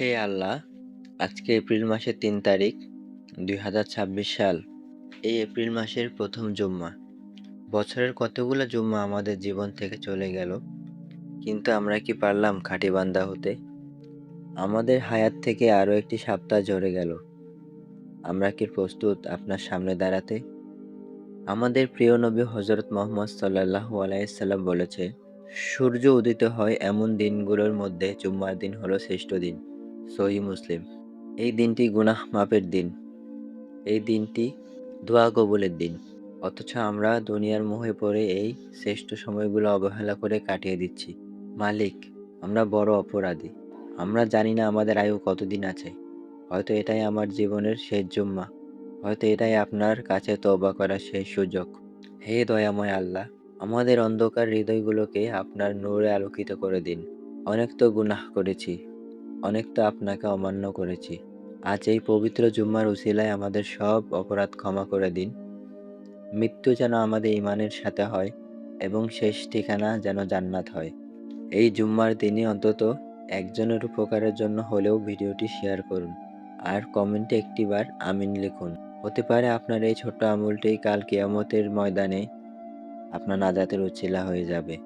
হে আল্লাহ, আজকে এপ্রিল মাসের ৩ তারিখ ২০২৬ সাল। এই এপ্রিল মাসের প্রথম জুম্মা। বছরের কতগুলো জুম্মা আমাদের জীবন থেকে চলে গেল, কিন্তু আমরা কি পারলাম খাঁটি বান্দা হতে? আমাদের হায়াত থেকে আরও একটি সপ্তাহ ঝরে গেল। আমরা কি প্রস্তুত আপনার সামনে দাঁড়াতে? আমাদের প্রিয় নবী হজরত মুহাম্মদ সাল্লাল্লাহু আলাইহি সাল্লাম বলেছে, সূর্য উদিত হয় এমন দিনগুলোর মধ্যে জুম্মার দিন হলো শ্রেষ্ঠ দিন। সহিহ মুসলিম। এই দিনটি গুনাহ মাপের দিন। এই দিনটি দোয়া কবুলের দিন। অথচ আমরা দুনিয়ার মোহে পড়ে এই শ্রেষ্ঠ সময়গুলো অবহেলা করে কাটিয়ে দিচ্ছি। মালিক, আমরা বড় অপরাধী। আমরা জানি না আমাদের আয়ু কতদিন আছে। হয়তো এটাই আমার জীবনের শেষ জুম্মা। হয়তো এটাই আপনার কাছে তওবা করার শেষ সুযোগ। হে দয়াময় আল্লাহ, আমাদের অন্ধকার হৃদয়গুলোকে আপনার নূরে আলোকিত করে দিন। অনেক তো গুনাহ করেছি, অনেক তো আপনাকে অমান্য করেছি। আজ এই পবিত্র জুম্মার উসিলায় আমাদের সব অপরাধ ক্ষমা করে দিন। মৃত্যু যেন আমাদের ঈমানের সাথে হয় এবং শেষ ঠিকানা যেন জান্নাত হয়। এই জুম্মার দিনে অন্তত একজনের উপকারের জন্য হলেও ভিডিওটি শেয়ার করুন আর কমেন্টে একটিবার আমিন লিখুন। হতে পারে আপনার এই ছোট্ট আমলটি কাল কিয়ামতের ময়দানে আপনার নাজাতের উছিলা হয়ে যাবে।